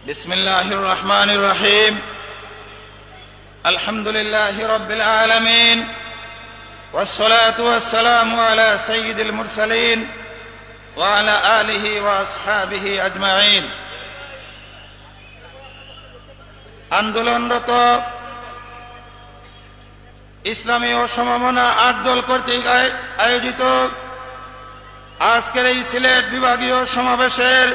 বিসমিল্লাহির রহমানির রহিম আলহামদুলিল্লাহি রাব্বিল আলামিন والصلاة والسلام على سيد المرسلين وعلى آله وأصحابه أجمعين আন্দোলনরত ইসলামী ও সমমনা ৮ দল কর্তৃক আয়োজিত আজকের এই সিলেট বিভাগীয় সমাবেশের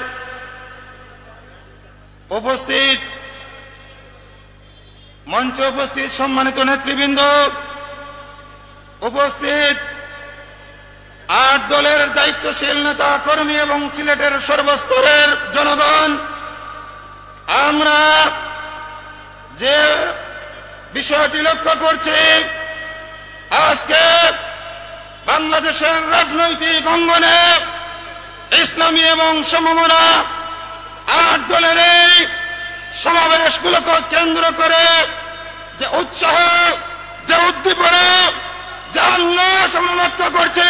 উপস্থিত মঞ্চে উপস্থিত সম্মানিত নেতৃবৃন্দ, উপস্থিত ৮ দলের দায়িত্বশীল নেতা কর্মী এবং সিলেটের সর্বস্তরের জনগণ, আমরা যে বিষয়টি লক্ষ্য করছি, আজকে বাংলাদেশের রাজনৈতিক অঙ্গনে ইসলামী এবং সমমনা ৮ দলের এই সমাবেশগুলোকে কেন্দ্র করে যে উৎসাহ, যে উদ্দীপনা, যে উল্লাস আমরা লক্ষ্য করছি,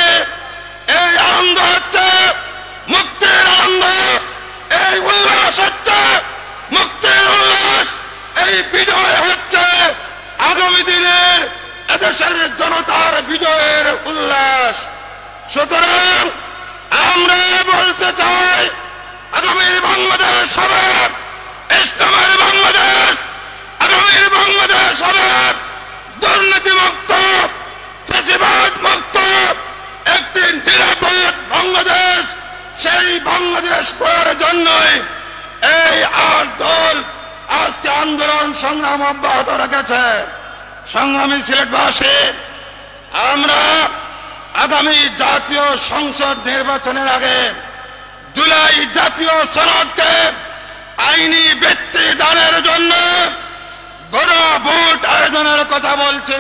এই আনন্দ হচ্ছে মুক্তির আনন্দ, এই উল্লাস হচ্ছে মুক্তির উল্লাস, এই বিজয় হচ্ছে আগামী দিনের এদেশের জনতার বিজয়ের উল্লাস। সুতরাং আমরা বলতে চাই, আগামীর বাংলাদেশ হবে ইসলামের বাংলাদেশ, আগামীর বাংলাদেশ হবে দুর্নীতিমুক্ত, ফ্যাসিবাদ মুক্ত একটি নিরাপদ বাংলাদেশ। সেই বাংলাদেশ করার জন্যই এই ৮ দল আজকে আন্দোলন সংগ্রাম অব্যাহত রেখেছে। সংগ্রামী সিলেটবাসী, আমরা আগামী জাতীয় সংসদ নির্বাচনের আগে জুলাই জাতীয় সনদকে আইনি ভিত্তি দানের জন্য গণভোট আয়োজনের কথা বলছে,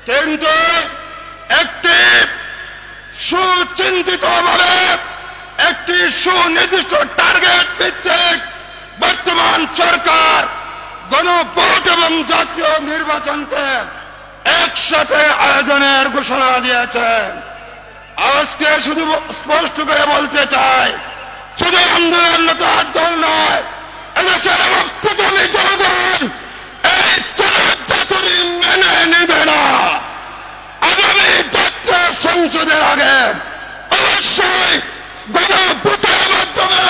কিন্তু একটি সুচিন্তিতভাবে একটি সুনির্দিষ্ট টার্গেট ভিত্তিক বর্তমান সরকার গণভোট এবং জাতীয় নির্বাচনকে একসাথে আয়োজনের ঘোষণা দিয়েছেন। আজকে শুধু স্পষ্ট করে বলতে চাই, শুধু আন্দোলনরত ৮ দল নয়, এদেশের মুক্তিকামী জনগণ এই জাতি মেনে নেবে না। আগামী জাতীয় সংসদের আগে অবশ্যই গণভোটের মাধ্যমে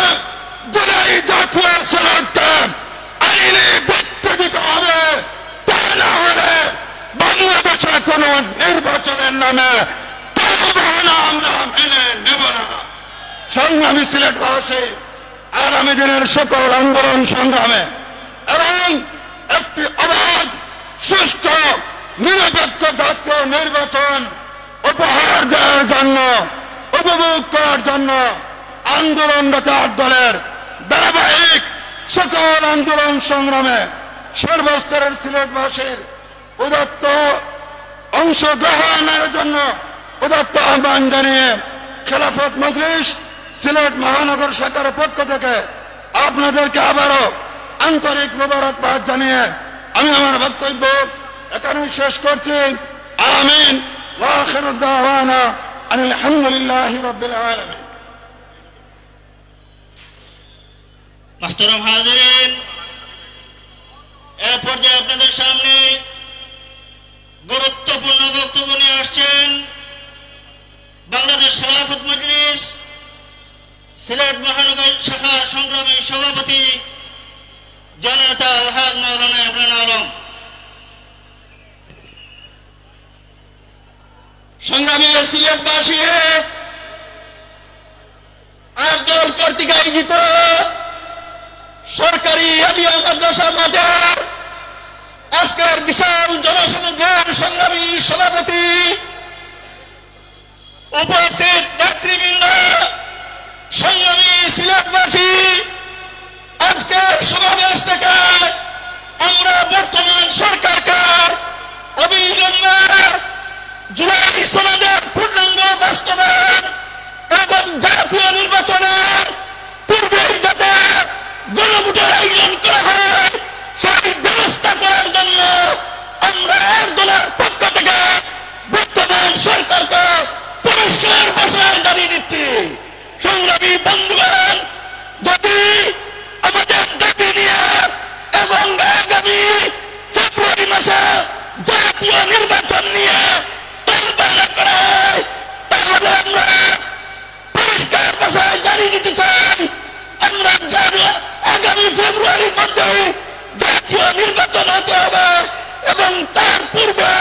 জুলাই জাতীয় সনদকে আইনি ভিত্তি দিতে হবে। তা না হলে বাংলাদেশে কোন নির্বাচনের নামে আমরা মেনে নেব না। সংগ্রামী সিলেটবাসী, আগামী দিনের সকল আন্দোলন সংগ্রামে এবং একটি অবাধ, সুষ্ঠু, নিরপেক্ষ জাতীয় নির্বাচন উপহার দেওয়ার জন্য, উপভোগ করার জন্য আন্দোলনরত ৮ দলের ধারাবাহিক সকল আন্দোলন সংগ্রামে সর্বস্তরের সিলেটবাসীর উদাত্ত অংশগ্রহণের জন্য উদাত্ত আহ্বান জানিয়ে খেলাফত মজলিস সিলেট মহানগর শাখার পক্ষ থেকে আপনাদেরকে আবারও আন্তরিক মোবারকবাদ জানিয়ে আমি আমার বক্তব্য এখানেই শেষ করছি। আমিন ওয়া আখিরু দাওয়ানা আলহামদুলিল্লাহি রাব্বিল আলামিন। মুহতারাম হাজিরিন, এই পর্যায়ে আপনাদের সামনে গুরুত্বপূর্ণ বক্তব্য নিয়ে আসছেন বাংলাদেশ খেলাফত মজলিস সিলেট মহানগর শাখা সংগ্রামী সভাপতি জননেতা আলহাজ মাওলানা ইমরান আলম। সংগ্রামী সিলেটবাসী, ৮ দল কর্তৃক আয়োজিত সরকারি আলিয়া মাদ্রাসা মাঠে আজকের বিশাল জনসমুদ্রের সংগ্রামী সভাপতি, উপস্থিত নেতৃবৃন্দ, সংগ্রামী সিলেটবাসী, আজকের সমাবেশ থেকে আমরা বর্তমান সরকারকে অবিলম্বে জুলাই সনদের পূর্ণাঙ্গ বাস্তবায়ন এবং জাতীয় নির্বাচনের পূর্বেই যাতে গণভোটের আয়োজন করা হয় সেই ব্যবস্থা করার জন্য আমরা ১ দলের পক্ষ থেকে বর্তমান সরকারকে পরিষ্কার ভাষায় জানিয়ে দিচ্ছি। সংগ্রামী বন্ধুগণ, যদি আমাদের দাবি জানিয়ে দিতে চাই, আমরা আগামী ফেব্রুয়ারির মধ্যে জাতীয় নির্বাচন হতে হবে এবং তার পূর্বে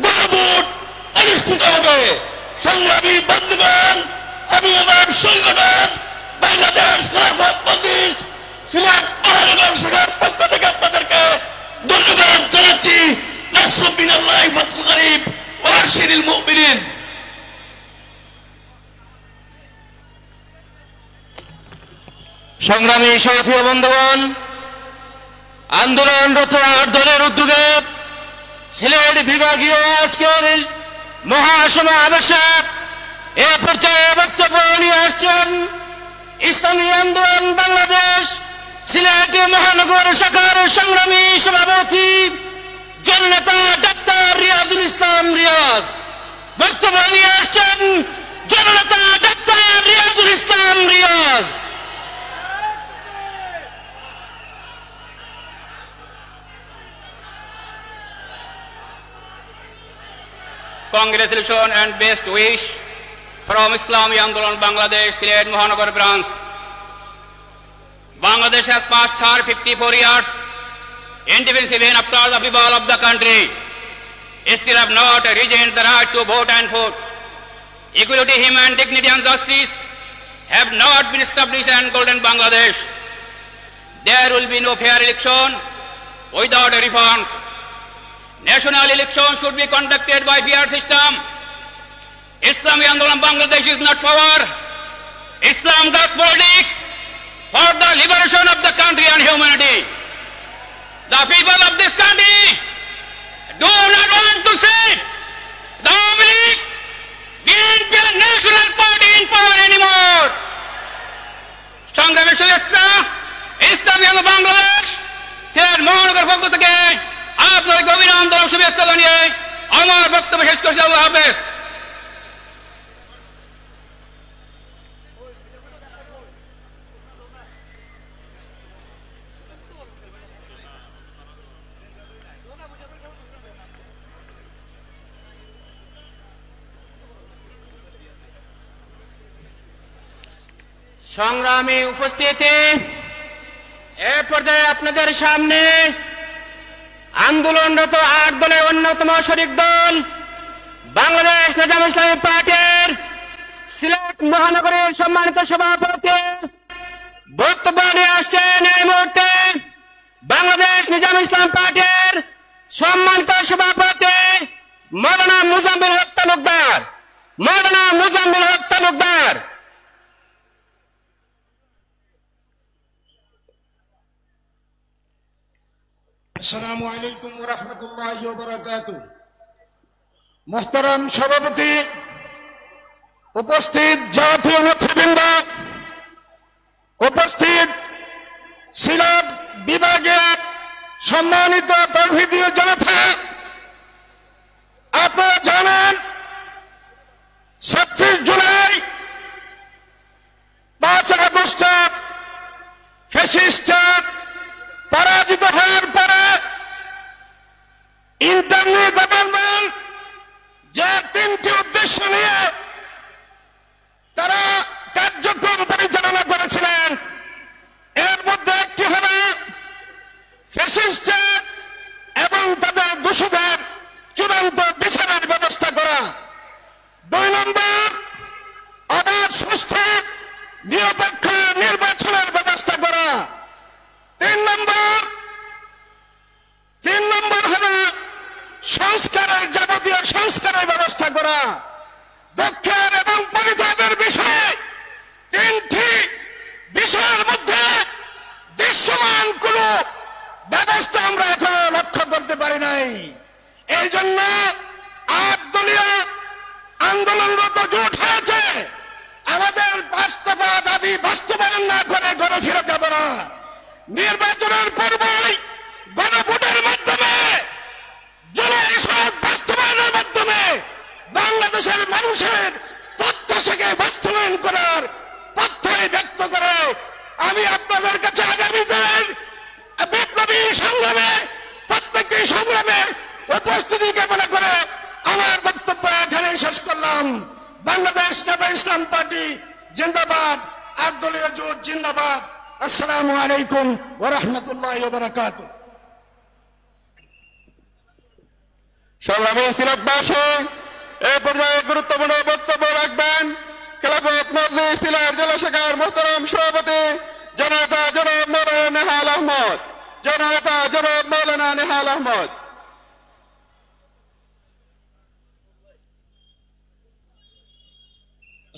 গণভোট অনুষ্ঠিত হবে। সংগ্রামী বন্ধুগণ, আমি আমার সংগঠন বাংলাদেশ খেলাফত মজলিস সিলেট মহানগর শাখার পক্ষ থেকে আপনাদেরকে ধন্যবাদ জানাচ্ছি। নাসরুম মিনাল্লাহি ফাতহুল করিব ওয়া বাশশিরিল মুমিনিন। সংগ্রামী সাথী ও বন্ধুগণ, আন্দোলনরত 8 দলের উদ্যোগে সিলেট বিভাগীয় আজকের মহাসমাবেশে এ পর্যায়ে বক্তব্য নিয়ে আসছেন ইসলামী আন্দোলন বাংলাদেশ সিলেট মহানগর শাখার সংগ্রামী সভাপতি জননেতা ডাক্তার রিয়াজুল ইসলাম রিয়াজ। বক্তব্য নিয়ে আসছেন জননেতা doctor Riazul Islam Riaz. Congratulations and best wish from Islami Andolan Bangladesh, Silet Mohanagar branch. Bangladesh has passed her 54 years independence even after the people of the country still have not regained the right to vote and vote. Equality, human dignity and justice have not been established in golden Bangladesh. There will be no fair election without reforms. National elections should be conducted by fair system. Islami Andolan Bangladesh is not power. Islam does politics for the liberation of the country and humanity. The people of this country do not want to see the American BNP national party in power anymore. সংগ্রামী শুভেচ্ছা ইসলামী আন্দোলন বাংলাদেশ সিলেট মহানগর পক্ষ থেকে আপনাদের অভিনন্দন ও শুভেচ্ছা জানিয়ে আমার বক্তব্য শেষ করছি। আল্লাহ হাফেজ। সংগ্রামী উপস্থিতি, এ পর্যায়ে আপনাদের সামনে আন্দোলনরত 8 দলের অন্যতম শরিক দল বাংলাদেশ নিজাম ইসলামী পার্টির সিলেট মহানগরীর সম্মানিত সভাপতি বক্তব্য নিয়ে আসছেন এই মুহূর্তে বাংলাদেশ নিজাম ইসলাম পার্টির সম্মানিত সভাপতি মাওলানা মুজাম্মিল হক তালুকদার। মাওলানা মুজাম্মিল হক তালুকদার। আসসালামু আলাইকুম ওয়া রাহমাতুল্লাহি ওয়া বারাকাতুহু। মুহতারাম সভাপতি, উপস্থিত জাতীয় নেতৃবৃন্দ, উপস্থিত সিলেট বিভাগের সম্মানিত তৌহিদীয় জনতা, আপনারা জানেন 36 জুলাই 5 আগস্ট ফ্যাসিস্ট পরাজিত হওয়ার পরে ইন্টারনেট গভর্নমেন্ট যে 3টি উদ্দেশ্য নিয়ে তারা কার্যক্রম পরিচালনা করেছিলেন, এর মধ্যে একটি হল ফ্যাসিস্ট এবং তাদের দোষীদের চূড়ান্ত বিচারের ব্যবস্থা করা। 2 নম্বর, অবাধ সুষ্ঠু নিরপেক্ষ নির্বাচনের ব্যবস্থা করা। 3 নম্বর হল সংস্কারের যাবতীয় সংস্কারের ব্যবস্থা করা। দক্ষিণ এবং পরিত্যাগের বিষয়ে 3টি বিষয়ের মধ্যে দৃশ্যমান কোন ব্যবস্থা আমরা এখনো লক্ষ্য করতে পারি নাই। এই জন্য 8 দলীয় আন্দোলনরত জোট হয়েছে। আমাদের 5 দফা দাবি বাস্তবায়ন না করে ঘরে ফিরে যাব না। নির্বাচনের পূর্বেই গণভোটের মাধ্যমে জুলাই সনদ বাস্তবায়নের মাধ্যমে বাংলাদেশের মানুষের প্রত্যাশাকে বাস্তবায়ন করার প্রত্যয় ব্যক্ত করে আমি আপনাদের কাছে আগামী দিনের বিপ্লবী সংগ্রামে প্রত্যেকটি সংগ্রামে উপস্থিতি কামনা করে আমার বক্তব্য এখানে শেষ করলাম। বাংলাদেশ নিজাম ইসলাম পার্টি জিন্দাবাদ, আটদলীয় জোট জিন্দাবাদ। আসসালামু আলাইকুম ওয়া রাহমাতুল্লাহি ওয়া বারাকাতুহু। সংগ্রামী সিলেটবাসী, এই পর্যায়ে গুরুত্বপূর্ণ বক্তব্য রাখবেন খেলাফত মজলিস সিলেট জেলা শাখার মোহতারাম সভাপতি জননেতা জনাব মৌলানা নেহাল আহমদ। জননেতা জনাব মৌলানা নেহাল আহমদ।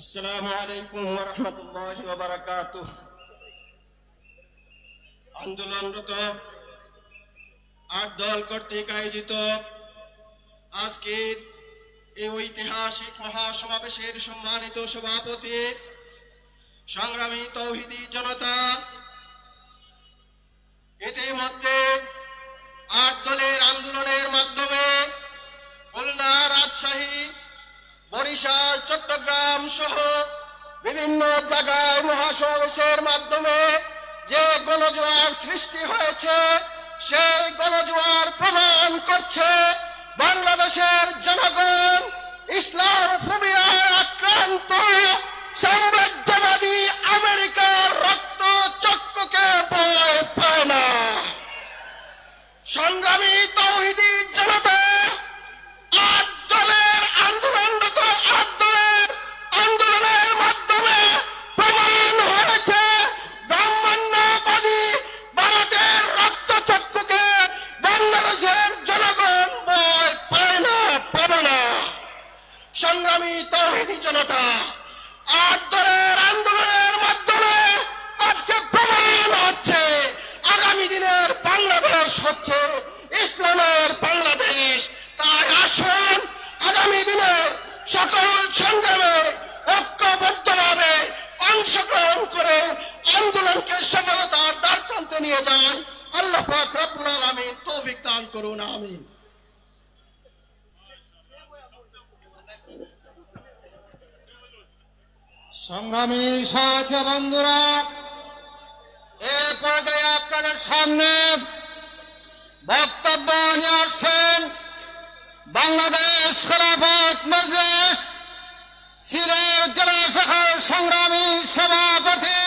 আসসালামু আলাইকুম ওয়া রাহমাতুল্লাহি ওয়া বারাকাতুহু। আন্দোলনরত 8 দল কর্তৃক আয়োজিত আজকের এই ঐতিহাসিক মহাসমাবেশের সম্মানিত সভাপতি সংগ্রামী তৌহিদি জনতা, ইতিমধ্যে 8 দলের আন্দোলনের মাধ্যমে খুলনা, রাজশাহী, বরিশাল, চট্টগ্রাম সহ বিভিন্ন জায়গায় মহাসমাবেশের মাধ্যমে যে গণজোয়ার সৃষ্টি হয়েছে, সেই গণজোয়ার প্রমাণ করছে বাংলাদেশের জনগণ ইসলাম ফোবিয়ায় আক্রান্ত সাম্রাজ্যবাদী আমেরিকার রক্ত চক্ষুকে ভয় পায় না। সংগ্রামী তৌহিদি জনতা, 8 দলের আন্দোলনরত 8 দলের আন্দোলনের মাধ্যমে প্রমাণ হয়েছে ব্রাহ্মণ্যবাদী ভারতের রক্ত চক্ষুকে বাংলাদেশের জনগণ ভয় পায় না, পাবে না। সংগ্রামী তৌহিদি জনতা, 8 দলের আন্দোলনের মাধ্যমে আজকে প্রমাণ হচ্ছে আগামী দিনের বাংলাদেশ হচ্ছে ইসলামের বাংলাদেশ। তাই আসুন আগামী দিনের সকল সংগ্রামে ঐক্যবদ্ধভাবে অংশগ্রহণ করে আন্দোলনকে সফলতার দ্বারপ্রান্তে নিয়ে যান। আল্লাহ পাক রব্বুল আলামিন তৌফিক দান করুন, আমিন। সংগ্রামী সাথী বন্ধুরা, এ পর্যায়ে আপনাদের সামনে বক্তব্য নিয়ে আসছেন বাংলাদেশ খেলাফত মজলিস সিলেট জেলা শাখার সংগ্রামী সভাপতি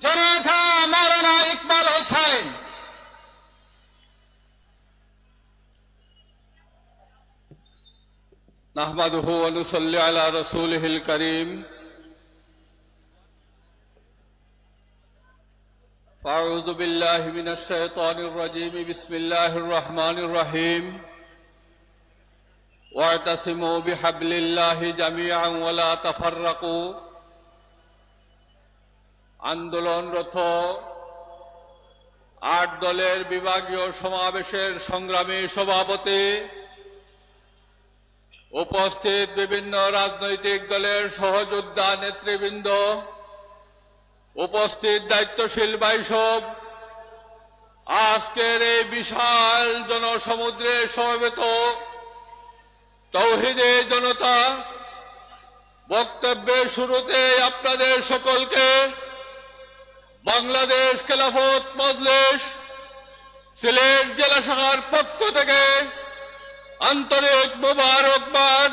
জননেতা মাওলানা ইকবাল হোসেন। নাহমাদুহু ওয়া নুসাল্লি আলা রাসূলিহিল কারীম। أعوذ بالله من الشيطان الرجيم بسم الله الرحمن الرحيم واعتصموا بحبل الله جميعا ولا تفرقوا। আন্দোলনরত 8 দলের বিভাগীয় সমাবেশের সংগ্রামী সভাপতি, উপস্থিত বিভিন্ন রাজনৈতিক দলের সহযোদ্ধা নেতৃবৃন্দ, উপস্থিত দায়িত্বশীল ভাইসব, আজকের এই বিশাল জনসমুদ্রে সমবেত তৌহিদে জনতা, বক্তব্যের শুরুতে আপনাদের সকলকে বাংলাদেশ খেলাফত মজলিস সিলেট জেলা শাখার পক্ষ থেকে আন্তরিক মোবারকবাদ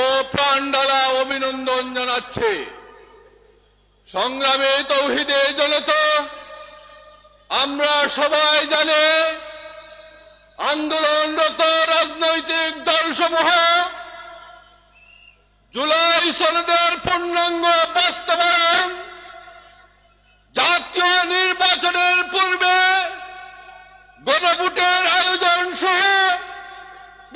ও প্রাণঢালা অভিনন্দন জানাচ্ছি। সংগ্রামী তৌহিদে জনতা, আমরা সবাই জানি আন্দোলনরত রাজনৈতিক দলসমূহ জুলাই সনদের পূর্ণাঙ্গ বাস্তবায়ন, জাতীয় নির্বাচনের পূর্বে গণভোটের আয়োজন সহ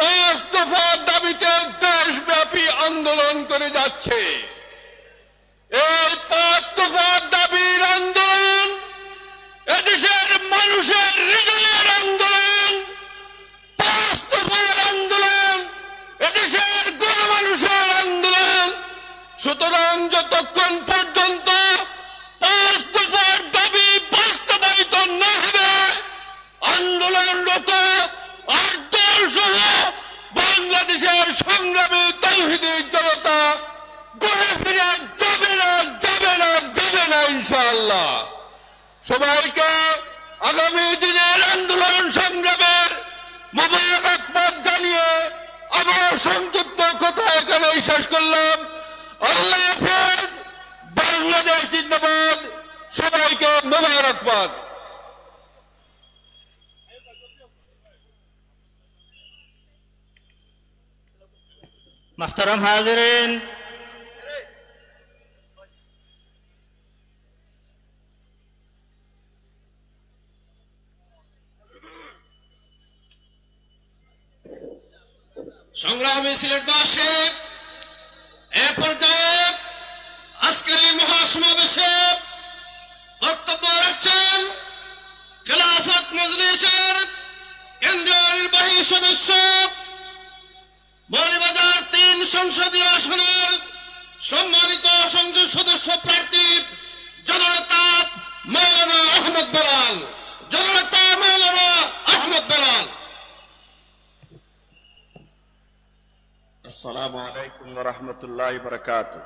5 দফা দাবিতে দেশব্যাপী আন্দোলন করে যাচ্ছে। এই 5 দফা দাবির আন্দোলন এদেশের মানুষের হৃদয়ের আন্দোলন। 5 দফার আন্দোলন এদেশের গণমানুষের আন্দোলন। সুতরাং যতক্ষণ পর্যন্ত 5 দফার দাবি বাস্তবায়িত না হবে, আন্দোলনরত 8 দল সহ বাংলাদেশের সংগ্রামী তৌহিদি জনতা ঘুরে ফিরে যাবে না, যাবে না, যাবে না ইনশাআল্লাহ। সবাইকে আগামী দিনের আন্দোলন সংগ্রামের মোবারকবাদ জানিয়ে আমার সংক্ষিপ্ত কথা এখানেই শেষ করলাম। আল্লাহ হাফেজ। বাংলাদেশ জিন্দাবাদ, সবাইকে মোবারকবাদ। محترم حاضرین، সংগ্রামী সিলেটবাসী, এ পর্যায়ে আজকের এই মহাসমাবেশে বক্তব্য রাখছেন খেলাফত মজলিসের কেন্দ্রীয় নির্বাহী সদস্য, মৌলভীবাজার ৩ সংসদীয় আসনের সম্মানিত সংসদ সদস্য প্রার্থী জননেতা মাওলানা আহমদ বেলাল। জননেতা মাওলানা আহমদ বেলাল। السلام عليكم ورحمة الله وبركاته.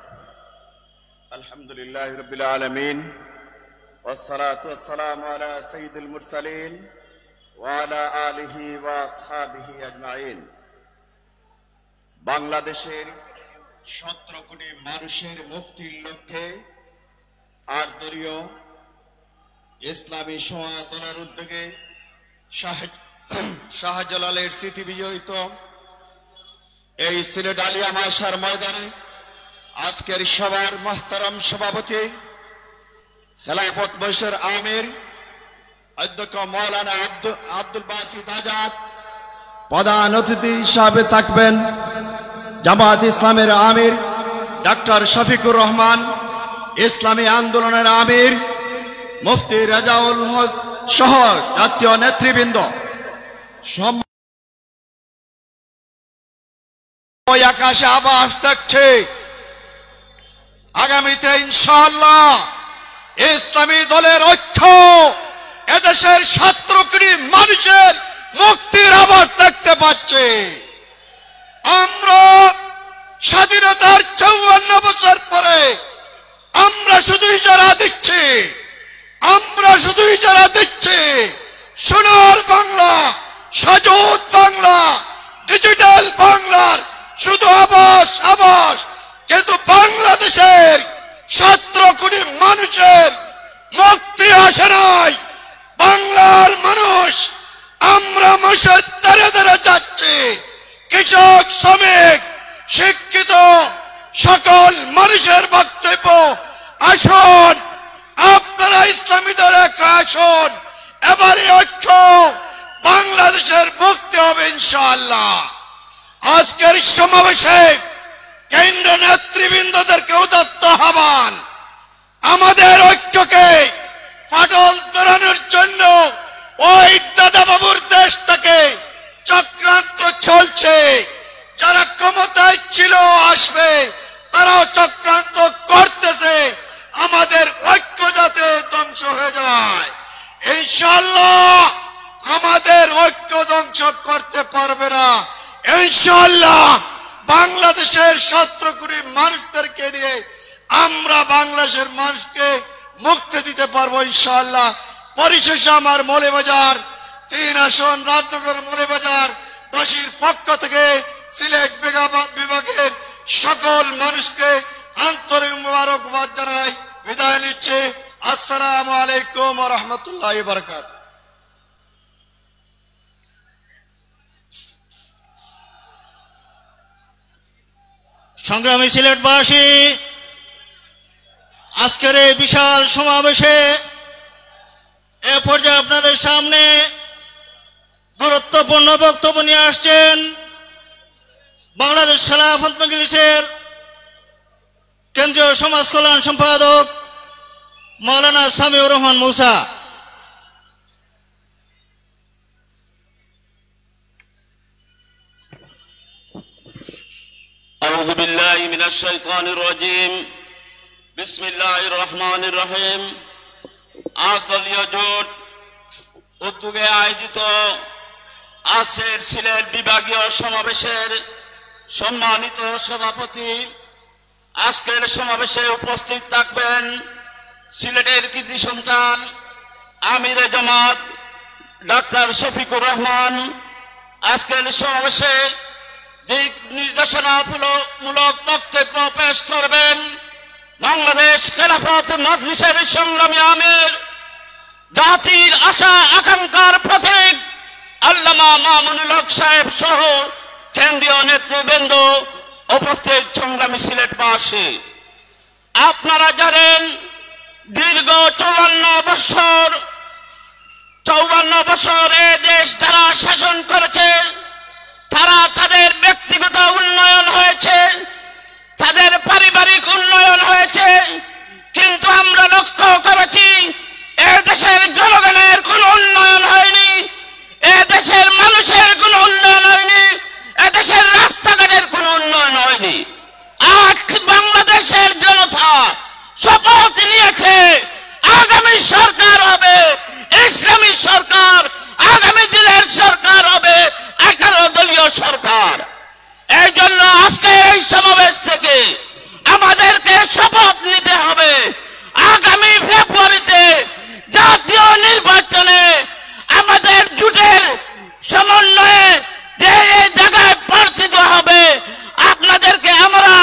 الحمد لله رب العالمين والصلاة والسلام على سيد المرسلين وعلى آله وأصحابه أجمعين. বাংলাদেশের 17 কোটি মানুষের মুক্তির লক্ষ্যে আর্দলীয় ইসলামী সমাজের উদ্যোগে শাহজালালের স্মৃতি বিজড়িত এই সিলেট আলিয়া মাদ্রাসার ময়দানে আজকের সভার মোহতারাম সভাপতি খেলাফত মজলিসের আমির অধ্যক্ষ মাওলানা আব্দুল বাসিত আজাদ, প্রধান অতিথি হিসাবে থাকবেন জামাত ইসলামের আমির ডক্টর শফিকুর রহমান, ইসলামী আন্দোলনের আমির মুফতি রাজাউল হক সহ জাতীয় নেতৃবৃন্দ। আকাশে আবাস দেখছে আগামীতে ইনশাআল্লাহ ইসলামী দলের ঐক্য এদেশের 17 কোটি মানুষের মুক্তির আবাস দেখতে পাচ্ছে। আমরা স্বাধীনতার 54 বছর পরে আমরা শুধুই যারা দিচ্ছি, সোনার বাংলা, সজীব বাংলা, ডিজিটাল বাংলার শুধু আবাস, কিন্তু বাংলাদেশের 17 কোটি মানুষের মুক্তি আসে নাই। বাংলার মানুষ আমরা মানুষের দ্বারে দ্বারে যাচ্ছি, কৃষক, শ্রমিক, শিক্ষিত সকল মানুষের বক্তব্য আসুন, আপনারা ইসলামী দলে আসুন, এবারে ঐক্য বাংলাদেশের মুক্তি হবে ইনশাআল্লাহ। আজকের সমাবেশে কেন্দ্র নেতৃবৃন্দদেরকে উদাত্ত আহ্বান, আমাদের ঐক্যকে ফাটল ধরানোর জন্য ওই দাদাবাবুর দেশ থেকে চক্রান্ত চলছে। যারা ক্ষমতায় ছিল, আসবে, তারাও চক্রান্ত করতেছে আমাদের ঐক্য যাতে ধ্বংস হয়ে যায়। ইনশাআল্লাহ আমাদের ঐক্য ধ্বংস করতে পারবে না। ইনশাআল্লাহ বাংলাদেশের 17 কোটি মানুষদেরকে নিয়ে আমরা বাংলাদেশের মানুষকে মুক্তি দিতে পারবো ইনশাআল্লাহ। পরিশেষে আমার মৌলভীবাজার 3 আসন রাজনগর মৌলভীবাজার বাসীর পক্ষ থেকে সিলেট বিভাগের সকল মানুষকে আন্তরিক মোবারকবাদ জানাই বিদায় নিচ্ছে। আসসালামু আলাইকুম ওয়া রাহমাতুল্লাহি ওয়া বারাকাতুহু। সংগ্রামী সিলেটবাসী, আজকের এই বিশাল সমাবেশে এ পর্যায়ে আপনাদের সামনে গুরুত্বপূর্ণ বক্তব্য নিয়ে আসছেন বাংলাদেশ খেলাফত মজলিসের কেন্দ্রীয় সমাজ কল্যাণ সম্পাদক মাওলানা সামিউর রহমান মুসা। أعوذ بالله من الشيطان الرجيم بسم الله الرحمن الرحيم। আদলীয় জোট উদ্যোগে আয়োজিত আজকের সিলেট বিভাগীয় সমাবেশের সম্মানিত সভাপতি, আজকের সমাবেশে উপস্থিত থাকবেন সিলেটের কৃতি সন্তান আমিরে জামাত ডক্টর শফিকুর রহমান। আজকের সমাবেশে দিক নির্দেশনামূলক বক্তব্য পেশ করবেন বাংলাদেশ খেলাফত মজলিসের সংগ্রামী আমির, জাতির আশা আকাঙ্ক্ষার প্রতীক আল্লামা মামুনুল হক সাহেব সহ কেন্দ্রীয় নেতৃবৃন্দ, উপস্থিত সংগ্রামী সিলেটবাসী, আপনারা জানেন দীর্ঘ 54 বছর এ দেশ যারা শাসন করেছে, তারা তাদের ব্যক্তিগত উন্নয়ন হয়েছে, তাদের পারিবারিক উন্নয়ন হয়েছে, কিন্তু আমরা লক্ষ্য করেছি এ দেশের জনগণের কোনো উন্নয়ন হয়নি, এ দেশের মানুষের কোনো উন্নয়ন হয়নি, এ দেশের রাস্তাঘাটের কোনো উন্নয়ন হয়নি। আজ বাংলাদেশের জনতা শপথ নিয়েছে আগামী সরকার হবে ইসলামী সরকার, আগামী দিনের সরকার হবে 11 দলীয় সরকার। এই জন্য আজকে এই সমাবেশ থেকে আমাদেরকে শপথ নিতে হবে আগামী ফেব্রুয়ারিতে জাতীয় নির্বাচনে আমাদের জোটের সমন্বয়ে যে জায়গায় প্রার্থী হবে আপনাদেরকে আমরা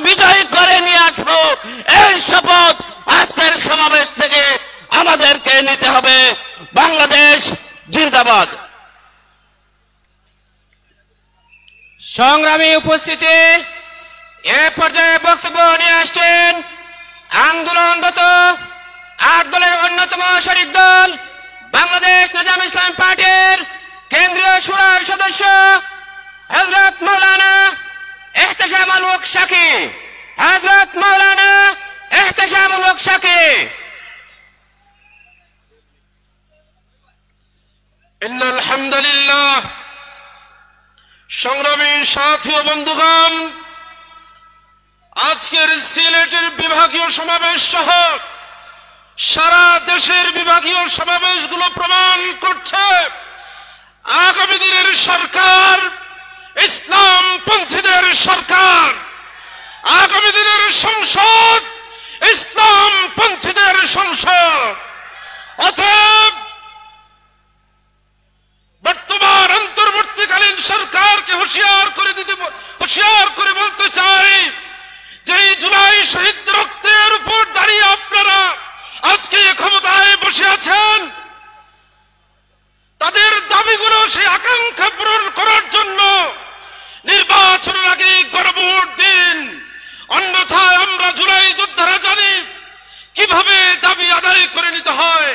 বিজয়ী করে নিয়ে আসবো। এই শপথ আজকের সমাবেশ থেকে আমাদেরকে নিতে হবে। বাংলাদেশ জিন্দাবাদ। সংগ্রামী উপস্থিতি, এ পর্যায়ে বক্তব্য নিয়ে আসছেন আন্দোলনরত 8 দলের অন্যতম শরিক দল বাংলাদেশ নিজাম ইসলামী পার্টির কেন্দ্রীয় শুরার সদস্য হযরত মাওলানা ইহতেশামুল হক শাকি। হযরত মাওলানা ইহতেশামুল হক শাকি। ইন্নাল হামদুলিল্লাহ। সংগ্রামী সাথী ও বন্ধুগণ, আজকের সিলেটের বিভাগীয় সমাবেশ সহ সারা দেশের বিভাগীয় সমাবেশগুলো প্রমাণ করছে আগামী দিনের সরকার ইসলাম পন্থীদের সরকার, আগামী দিনের সংসদ ইসলাম পন্থীদের সংসদ। অতএব বর্তমান অন্তর্বর্তীকালীন সরকারকে হুঁশিয়ার করে বলতে চাই যে জুলাই শহীদ রক্তের উপর দাঁড়িয়ে আপনারা আজকে ক্ষমতায় বসে আছেন, তাদের দাবিগুলো সেই আকাঙ্ক্ষা পূরণ করার জন্য নির্বাচনের আগে গণভোট দিন। অন্যথায় আমরা জুলাই যোদ্ধারা জানি কিভাবে দাবি আদায় করে নিতে হয়।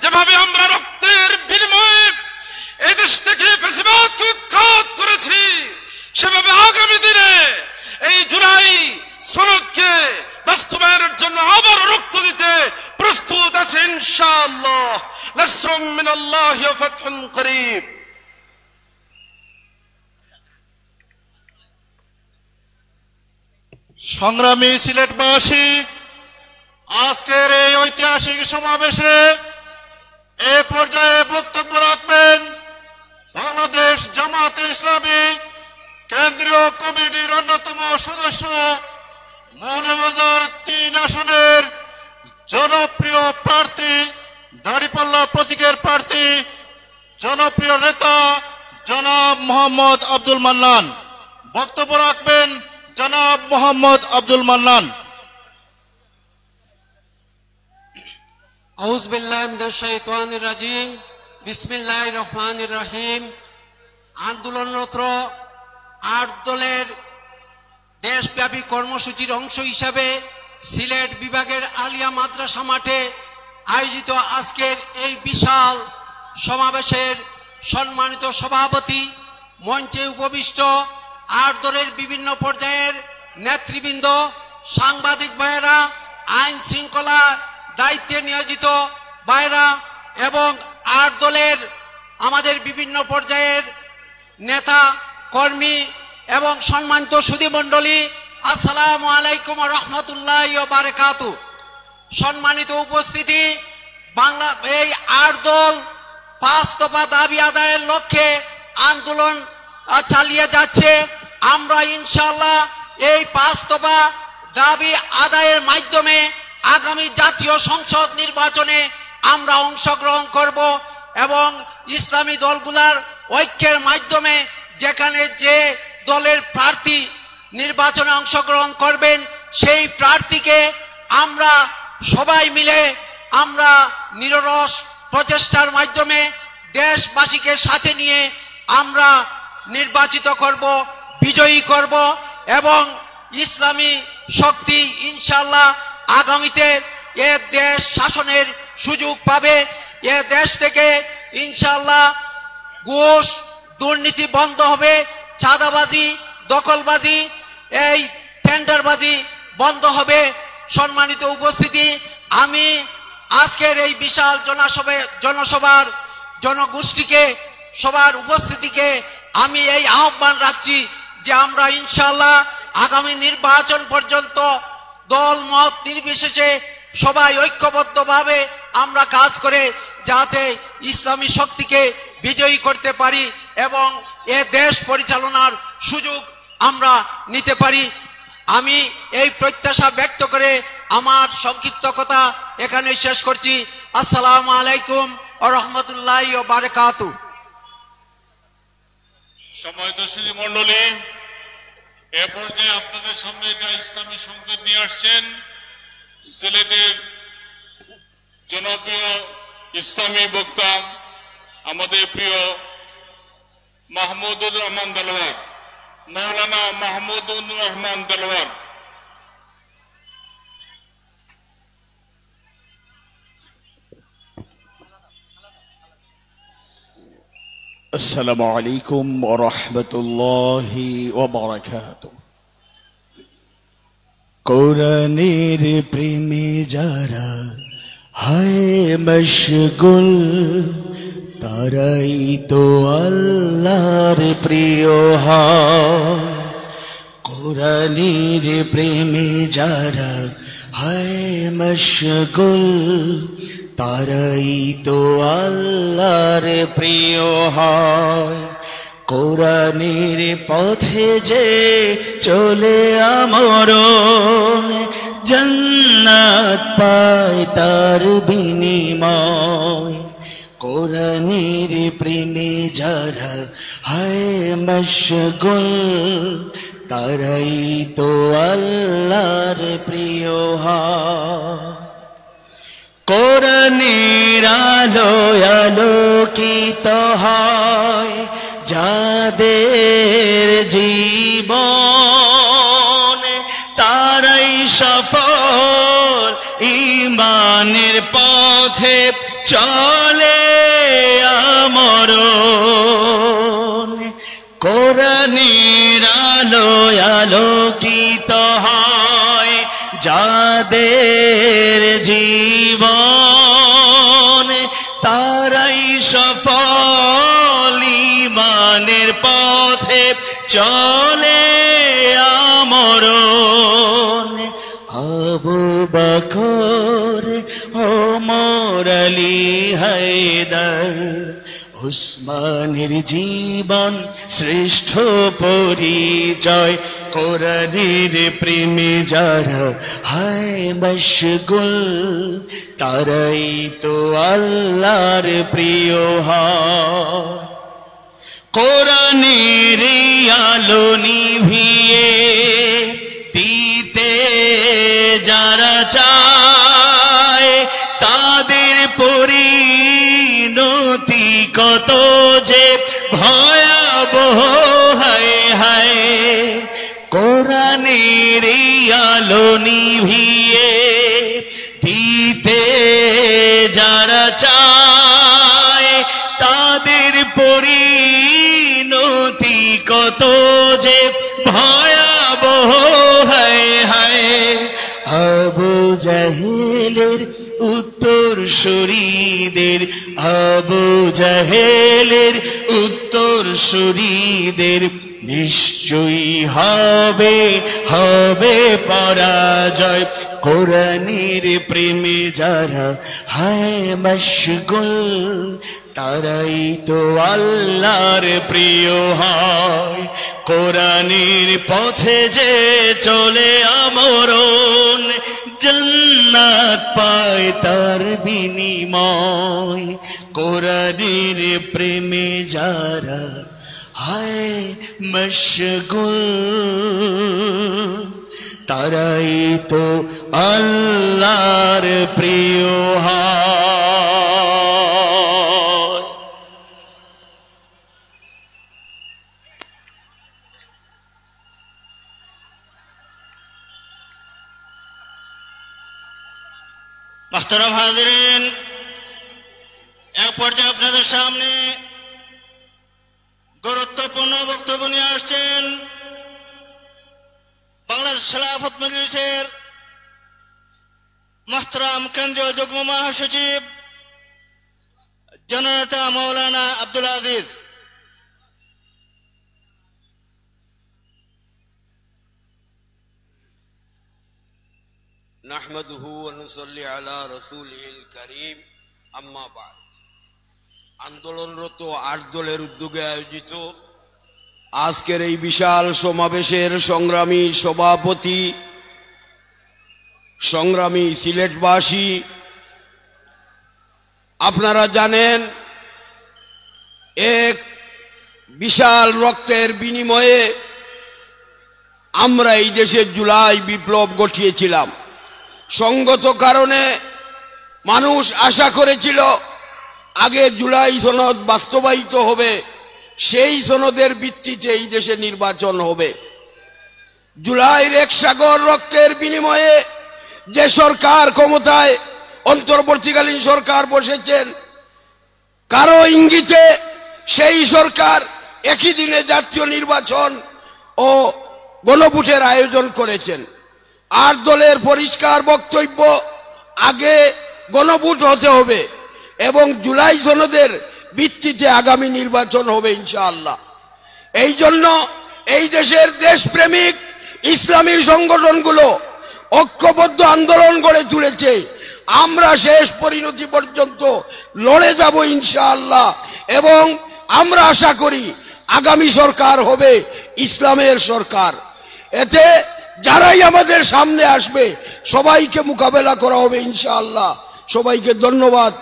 যেভাবে আমরা রক্তের বিনিময়ে এদেশ থেকে ফ্যাসিবাদকে উৎখাত করেছি, সেভাবে আগামী দিনে এই জুলাই সনদকে বাস্তবায়নের জন্য আবার রক্ত দিতে প্রস্তুত আছে ইনশাআল্লাহ। নাসরুম মিনাল্লাহি ওয়া ফাতহুন করিব। সংগ্রামী সিলেটবাসী, আজকের এই ঐতিহাসিক সমাবেশে এ পর্যায়ে বক্তব্য রাখবেন বাংলাদেশ জামাতে ইসলামী কেন্দ্রীয় কমিটির অন্যতম সদস্য, মৌলভীবাজার 3 আসনের জনপ্রিয় প্রার্থী, দাঁড়িপাল্লা প্রতীকের প্রার্থী, জনপ্রিয় নেতা জনাব মোহাম্মদ আব্দুল মান্নান। বক্তব্য রাখবেন জনাব মোহাম্মদ আব্দুল মান্নান। আউযু বিল্লাহি মিনাশ শাইতানির রাজিম। বিসমিল্লাহির রহমানির রহিম। আন্দোলনরত 8 দলের দেশব্যাপী কর্মসূচির অংশ হিসাবে সিলেট বিভাগের আলিয়া মাদ্রাসা মাঠে আয়োজিত আজকের এই বিশাল সমাবেশের সম্মানিত সভাপতি, মঞ্চে উপবিষ্ট 8 দলের বিভিন্ন পর্যায়ের নেতৃবৃন্দ, সাংবাদিক ভাইয়েরা, আইন শৃঙ্খলা দায়িত্বে নিয়োজিত ভাইয়েরা এবং 8 দলের আমাদের বিভিন্ন পর্যায়ের নেতা কর্মী এবং সম্মানিত সুধীমণ্ডলী, আসসালামু আলাইকুম ওয়া রাহমাতুল্লাহি ওয়া বারাকাতুহু। সম্মানিত উপস্থিতি, এই 8 দল 5 দফা দাবি আদায়ের লক্ষ্যে আন্দোলন চালিয়ে যাচ্ছে। আমরা ইনশাআল্লাহ এই 5 দফা দাবি আদায়ের মাধ্যমে আগামী জাতীয় সংসদ নির্বাচনে আমরা অংশগ্রহণ করব এবং ইসলামী দলগুলোর ঐক্যের মাধ্যমে যেখানে যে দলের প্রার্থী নির্বাচনে অংশগ্রহণ করবেন সেই প্রার্থীকে আমরা সবাই মিলে আমরা নিরলস প্রচেষ্টার মাধ্যমে দেশবাসীকে সাথে নিয়ে আমরা নির্বাচিত করব, বিজয়ী করব এবং ইসলামী শক্তি ইনশাআল্লাহ আগামীতে এ দেশ শাসনের সুযোগ পাবে। এ দেশ থেকে ইনশাআল্লাহ ঘুষ দুর্নীতি বন্ধ হবে, চাঁদাবাজি দখলবাজি এই টেন্ডারবাজি বন্ধ হবে। সম্মানিত উপস্থিতি, আমি আজকের এই বিশাল জনসভার জনগোষ্ঠীকে সবার উপস্থিতিকে আমি এই আহ্বান রাখছি যে আমরা ইনশাআল্লাহ আগামী নির্বাচন পর্যন্ত দল মত নির্বিশেষে সবাই ঐক্যবদ্ধভাবে আমরা কাজ করে যাতে ইসলামী শক্তিকে বিজয়ী করতে পারি এবং এ দেশ পরিচালনার সুযোগ আমরা নিতে পারি। আমি এই প্রত্যাশা ব্যক্ত করে আমার সংক্ষিপ্ত কথা এখানে শেষ করছি। আসসালামু আলাইকুম ওয়া রাহমাতুল্লাহি ওয়া বারাকাতুহু। সম্মানিত সুধী মণ্ডলী, এ পর্যায়ে আপনাদের সামনে একটা ইসলামী সংকেত নিয়ে আসছেন সিলেটের জনপ্রিয় ইসলামী বক্তা আমাদের প্রিয় মাহমুদুর রহমান দেলোয়ার, মৌলানা মাহমুদুর রহমান দেলোয়ার। আসসালামু আলাইকুম ওয়া রাহমাতুল্লাহি ওয়া বারাকাতুহু। কোরআনের প্রেমে যারা হয় মশগুল, তারাই তো আল্লাহর প্রিয় হয়। কোরআনের প্রেমে যারা হয় মশগুল, তারাই তো আল্লাহর প্রিয় হয়। কোরআনের পথে যে চলে আমরণ, জান্নাত পায় তার বিনিময়। কোরআনের প্রেমে যারা হয় মশগুল, তারাই তো আল্লাহর প্রিয় হয়। কোরআনের আলোয় আলোকিত হয় যাদের জীবন, তারাই সফল ঈমানের পথে চলে আমরণ। কোরআনের আলোয় আলোকিত হয় যাদের জীবন, তারাই সফল ঈমানের পথে চলে আমরণ। আবু বকর, ওমর, আলী, হায়দার, উসমানের জীবন শ্রেষ্ঠ পরিচয়। কোরআনের প্রেমে যারা হয় মশগুল, তারাই তো আল্লাহর প্রিয় হয়। কোরআনের আলো নিভিয়ে দিতে যারা চায়, তাদের পরিণতি কত যে ভয়াবহ। হায় হায়, কোরআনের আলো নিভিয়ে দিতে যারা চায়, তাদের পরিণতি কত যে ভয়াবহ। হায় হায়, আবু জাহেলের উত্তরসূরিদের, আবু জাহেলের উত্তরসূরিদের নিশ্চয়ই হবে হবে পরাজয়। কোরআনের প্রেমে যারা হয় মশগুল, তারাই তো আল্লাহর প্রিয় হয়। কোরআনের পথে যে চলে আমরণ, জান্নাত পায় তার বিনিময়। কোরআনের প্রেমে যারা হয় মশগুল, তারাই তো আল্লাহর প্রিয় হয়। মোহতারাম হাজিরিন, এক পর্যায়ে আপনাদের সামনে গুরুত্বপূর্ণ বক্তব্য নিয়ে আসছেন বাংলাদেশ খেলাফত মজলিসের মোহতারাম কেন্দ্রীয় যুগ্ম মহাসচিব জননেতা মৌলানা আব্দুল আজিজ। নাহমাদুহু ওয়া নুসাল্লি আলা রাসূলিল কারীম, আম্মা বাদ। আন্দোলনরত ৮ দলের উদ্যোগে আয়োজিত আজকের এই বিশাল সমাবেশের সংগ্রামী সভাপতি, সংগ্রামী সিলেটবাসী, আপনারা জানেন এক বিশাল রক্তের বিনিময়ে আমরা এই দেশে জুলাই বিপ্লব ঘটিয়েছিলাম। সঙ্গত কারণে মানুষ আশা করেছিল আগে জুলাই সনদ বাস্তবায়িত হবে, সেই সনদের ভিত্তিতে এই দেশে নির্বাচন হবে। জুলাইয়ের এক সাগর রক্তের বিনিময়ে যে সরকার ক্ষমতায়, অন্তর্বর্তীকালীন সরকার বসেছেন, কারো ইঙ্গিতে সেই সরকার একই দিনে জাতীয় নির্বাচন ও গণভোটের আয়োজন করেছেন। ৮ দলের পরিষ্কার বক্তব্য, আগে গণভোট হতে হবে এবং জুলাই সনদের ভিত্তিতে আগামী নির্বাচন হবে ইনশাআল্লাহ। এই জন্য এই দেশের দেশপ্রেমিক ইসলামী সংগঠনগুলো ঐক্যবদ্ধ আন্দোলন গড়ে তুলেছে। আমরা শেষ পরিণতি পর্যন্ত লড়ে যাব ইনশাআল্লাহ এবং আমরা আশা করি আগামী সরকার হবে ইসলামের সরকার। এতে যারাই আমাদের সামনে আসবে সবাইকে মোকাবেলা করা হবে ইনশাআল্লাহ। সবাইকে ধন্যবাদ।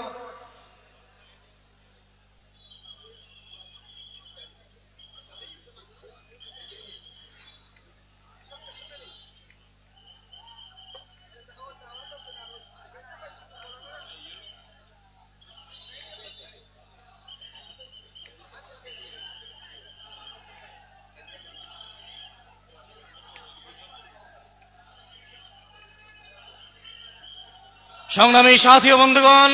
সংগ্রামী সাথী ও বন্ধুগণ,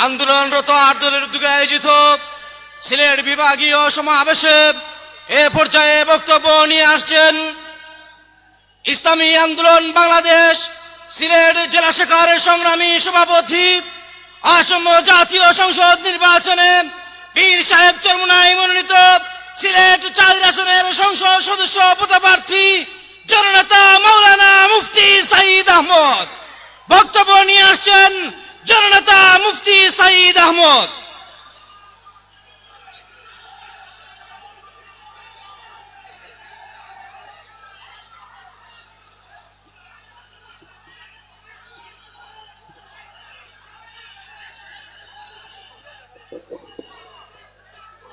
আন্দোলনরত ৮ দলের উদ্যোগে আয়োজিত সিলেট বিভাগীয় সমাবেশে এ পর্যায়ে বক্তব্য নিয়ে আসছেন ইসলামী আন্দোলন বাংলাদেশ সিলেট জেলা শাখার সংগ্রামী সভাপতি, আসন্ন জাতীয় সংসদ নির্বাচনে পীর সাহেব চরমুনাই মনোনীত সিলেট ৪ আসনের সংসদ সদস্য পদপ্রার্থী জননেতা মাওলানা মুফতি সাঈদ আহমদ। বক্তব্য নিয়ে আসছেন জননেতা মুফতি সাঈদ আহমদ।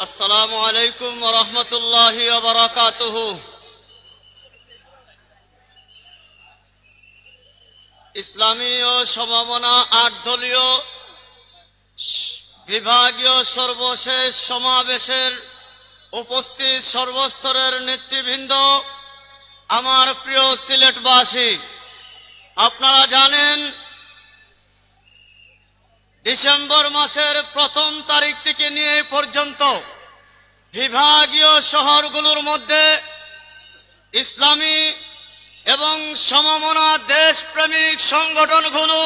আসসালামু আলাইকুম ওয়া রাহমাতুল্লাহি ওয়া বারাকাতুহু। ইসলামী ও সমমনা ৮ দলীয় বিভাগীয় সর্বশেষ সমাবেশের উপস্থিত সর্বস্তরের নেতৃবৃন্দ, আমার প্রিয় সিলেটবাসী, আপনারা জানেন ডিসেম্বর মাসের ১ম তারিখ থেকে নিয়ে পর্যন্ত বিভাগীয় শহরগুলোর মধ্যে ইসলামী এবং সমমনা দেশপ্রেমিক সংগঠনগুলো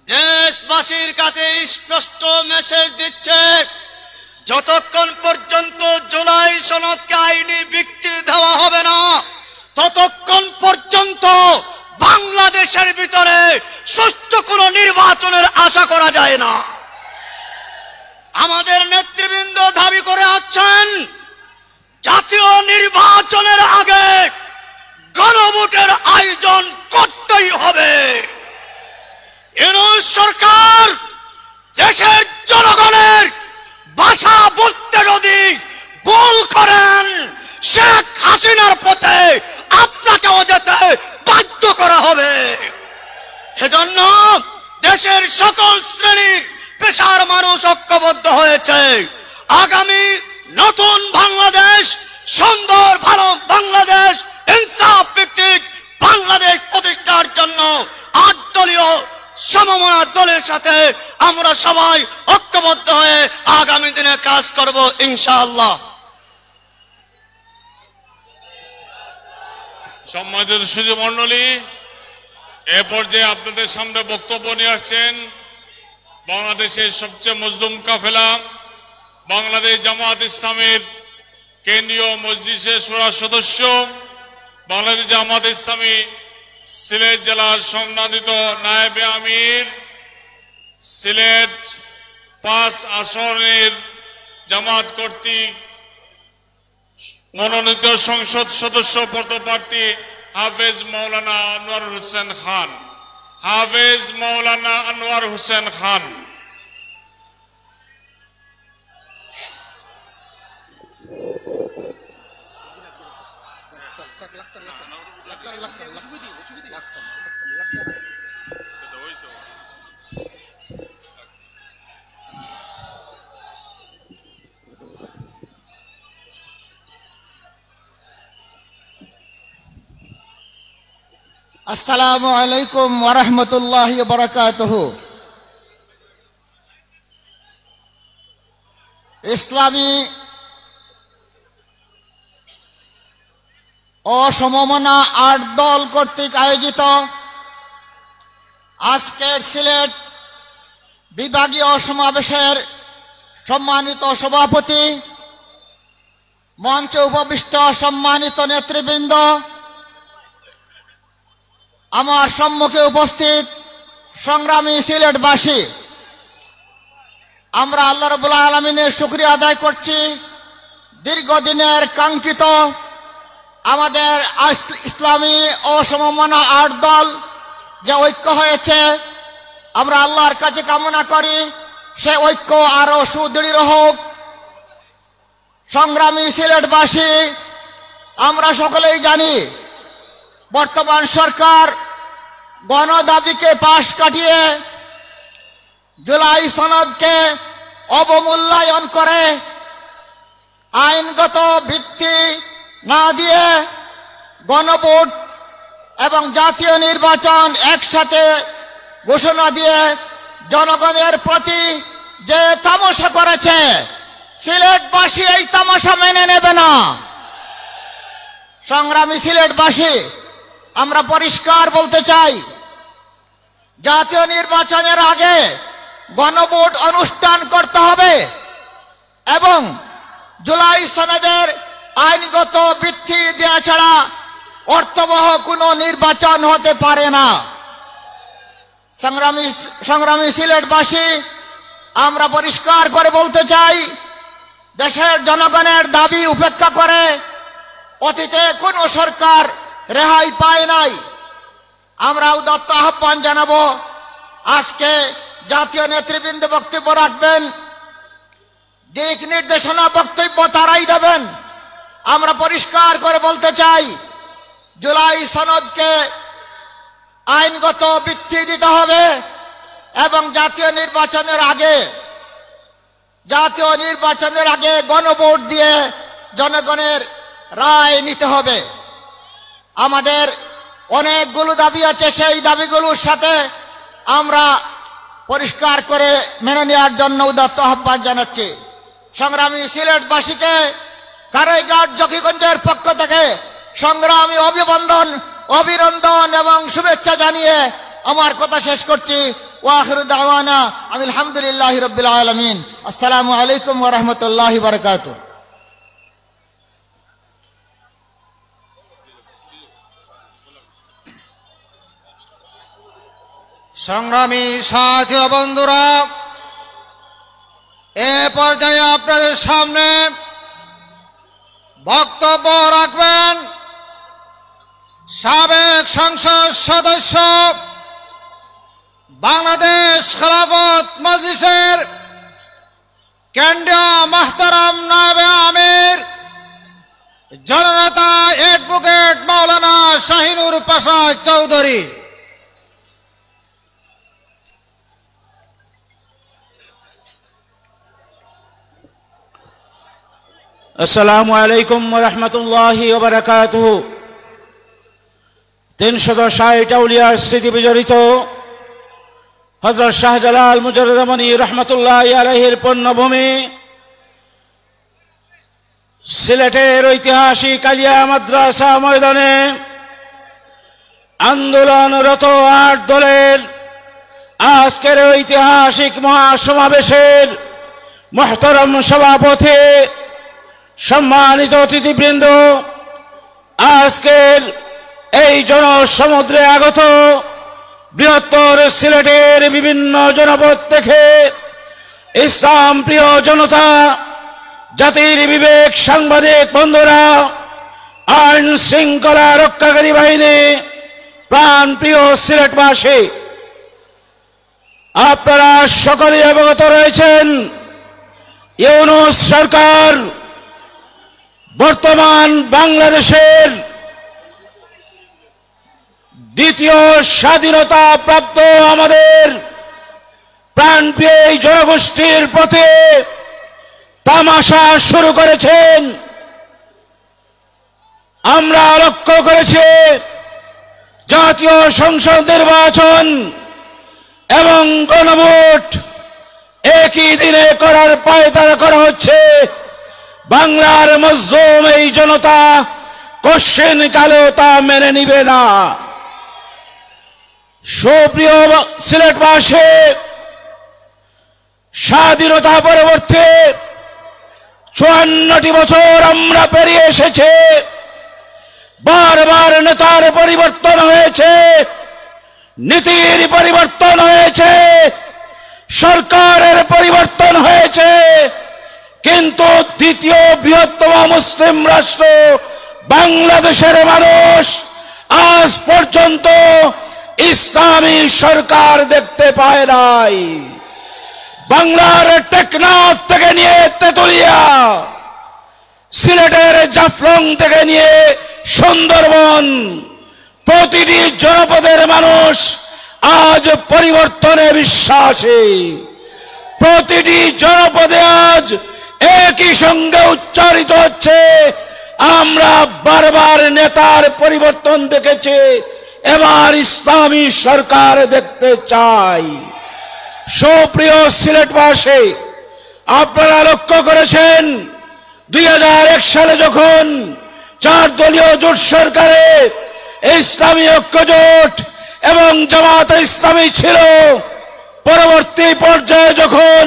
দেশবাসীর কাছে স্পষ্ট মেসেজ দিচ্ছে, যতক্ষণ পর্যন্ত জুলাই সনদকে আইনি ভিত্তি দেওয়া হবে না, ততক্ষণ পর্যন্ত বাংলাদেশের ভিতরে সুষ্ঠু কোনো নির্বাচনের আশা করা যায় না। আমাদের নেতৃবৃন্দ দাবি করে আসছেন, জাতীয় নির্বাচনের আগে গণভোটের আয়োজন করতেই হবে। ইউনূস সরকার দেশের জনগণের ভাষা বলতে যদি ভুল করেন, শেখ হাসিনার পথে আপনাকেও যেতে বাধ্য করা হবে। এজন্য দেশের সকল শ্রেণীর পেশার মানুষ ঐক্যবদ্ধ হয়েছে। আগামী নতুন বাংলাদেশ, সুন্দর ভালো বাংলাদেশ, ইনসাফ ভিত্তিক বাংলাদেশ প্রতিষ্ঠার জন্য ৮ দলীয় সমমনা দলের সাথে আমরা সবাই ঐক্যবদ্ধ হয়ে আগামী দিনে কাজ করব ইনশাআল্লাহ। সম্মানিত সুধী মণ্ডলী, এ পর্যায়ে আপনাদের সামনে বক্তব্য নিয়ে আসছেন বাংলাদেশের সবচেয়ে মজলুম কাফেলা বাংলাদেশ জামাত ইসলামের কেন্দ্রীয় মজলিসের শুরা সদস্য, বাংলাদেশ জামাত ইসলামী সিলেট জেলার সম্মানিত নায়েবে আমির, সিলেট ৫ আসনের জামাত কর্তৃক মনোনীত সংসদ সদস্য পদপ্রার্থী হাফেজ মাওলানা আনোয়ার হোসেন খান। হাফেজ মাওলানা আনোয়ার হোসেন খান। আসসালামু আলাইকুম ওয়া রাহমাতুল্লাহি ওয়া বারাকাতুহু। ইসলামী অসমমনা ৮ দল কর্তৃক আয়োজিত আজকের সিলেট বিভাগীয় সমাবেশের সম্মানিত সভাপতি, মঞ্চে উপবিষ্ট সম্মানিত নেতৃবৃন্দ, আমার সম্মুখে উপস্থিত সংগ্রামী সিলেটবাসী, আমরা আল্লাহ রাব্বুল আলামিনের শুকরিয়া আদায় করছি। দীর্ঘদিনের কাঙ্ক্ষিত আমাদের ইসলামী অসমমনা ৮ দল যে ঐক্য হয়েছে, আমরা আল্লাহর কাছে কামনা করি সে ঐক্য আরো সুদৃঢ় হোক। সংগ্রামী সিলেটবাসী, আমরা সকলেই জানি বর্তমান সরকার গণদাবিকে পাশ কাটিয়ে জুলাই সনদকে অবমূল্যায়ন করে আইনগত ভিত্তি না দিয়ে গণভোট এবং জাতীয় নির্বাচন একসাথে ঘোষণা দিয়ে জনগণের প্রতি যে তামাশা করেছে, সিলেটবাসী এই তামাশা মেনে নেবে না। সংগ্রামী সিলেটবাসী, আমরা পরিষ্কার বলতে চাই, জাতীয় নির্বাচনের আগে গণভোট অনুষ্ঠান করতে হবে এবং জুলাই সনদের আইনগত ভিত্তি দেওয়া ছাড়া অর্থবহ কোনো নির্বাচন হতে পারে না। সংগ্রামী সিলেটবাসী, আমরা পরিষ্কার করে বলতে চাই, দেশের জনগণের দাবি উপেক্ষা করে অতীতে কোনো সরকার রেহাই পায় নাই। আমরা উদাত্ত আহ্বান জানাবো, আজকে জাতীয় নেতৃবৃন্দ বক্তব্য রাখবেন, দিক নির্দেশনা বক্তব্য তারাই দেবেন। আমরা পরিষ্কার করে বলতে চাই, জুলাই সনদকে আইনগত ভিত্তি দিতে হবে এবং জাতীয় নির্বাচনের আগে গণভোট দিয়ে জনগণের রায় নিতে হবে। আমাদের অনেকগুলো দাবি আছে, সেই দাবিগুলোর সাথে আমরা পরিষ্কার করে মেনে নেওয়ার জন্য উদাত্ত আহ্বান জানাচ্ছি। সংগ্রামী সিলেটবাসীকে কারাইঘাট জকিগঞ্জের পক্ষ থেকে সংগ্রামী অভিনন্দন এবং শুভেচ্ছা জানিয়ে আমার কথা শেষ করছি। ওয়াখিরু দাওয়ানা আলহামদুলিল্লাহি রাব্বিল আলামিন। আসসালামু আলাইকুম ওয়া রাহমাতুল্লাহি ওয়া বারাকাতুহু। সংগ্রামী সাথী ও বন্ধুরা, এ পর্যায়ে আপনাদের সামনে বক্তব্য রাখবেন সাবেক সংসদ সদস্য, বাংলাদেশ খেলাফত মজলিসের কেন্দ্রীয় মোহতারাম নায়েবে আমির জননেতা অ্যাডভোকেট মাওলানা শাহিনুর পাশা চৌধুরী। আসসালামু আলাইকুম ওয়া রাহমাতুল্লাহি ওয়া বারাকাতুহু। 360 আউলিয়ার স্মৃতি বিজড়িত হযরত শাহজালাল মুজাররদ মনি রাহমাতুল্লাহি আলাইহির পূণ্যভূমি সিলেটের ঐতিহাসিক আলিয়া মাদ্রাসা ময়দানে আন্দোলনরত 8 দলের আজকের ঐতিহাসিক মহাসমাবেশের মুহতারাম সভাপতি, সম্মানিত অতিথিবৃন্দ, আজকের এই জনসমুদ্রে আগত বৃহত্তর সিলেটের বিভিন্ন জনপদ থেকে ইসলাম প্রিয় জনতা, জাতির বিবেক সাংবাদিক বন্ধুরা, আইন শৃঙ্খলা রক্ষাকারী বাহিনী, প্রাণ প্রিয় সিলেটবাসী, আপনারা সকলেই অবগত রয়েছেন ইউনূস সরকার বর্তমান বাংলাদেশের দ্বিতীয় স্বাধীনতা প্রাপ্ত আমাদের প্রাণপ্রিয় এই জনগোষ্ঠীর প্রতি তামাশা শুরু করেছেন। আমরা লক্ষ্য করেছি জাতীয় সংসদ নির্বাচন এবং গণভোট একই দিনে করার পায়তারা করা হচ্ছে। বাংলার মজলুম এই জনতা কোশ্চেন কালেও তা মেনে নিবে না। সুপ্রিয় সিলেটবাসী, স্বাধীনতা পরবর্তী 54টি বছর আমরা পেরিয়ে এসেছে। বারবার নেতার পরিবর্তন হয়েছে, নীতির পরিবর্তন হয়েছে, সরকারের পরিবর্তন হয়েছে, কিন্তু দ্বিতীয় বৃহত্তম মুসলিম রাষ্ট্র বাংলাদেশের মানুষ আজ পর্যন্ত ইসলামী সরকার দেখতে পায় নাই। বাংলার টেকনাফ থেকে নিয়ে তেতুলিয়া, সিলেটের জাফলং থেকে নিয়ে সুন্দরবন, প্রতিটি জনপদের মানুষ আজ পরিবর্তনে বিশ্বাসী। প্রতিটি জনপদে আজ একই সঙ্গে উচ্চারিত হচ্ছে, আমরা বারবার নেতার পরিবর্তন দেখেছি, এবার ইসলামী সরকার দেখতে চাই। সুপ্রিয় সিলেটবাসী, আপনারা লক্ষ্য করেছেন 2001 সালে যখন 4 দলীয় জোট সরকারে ইসলামী ঐক্য জোট এবং জামাত ইসলামী ছিল, পরবর্তী পর্যায়ে যখন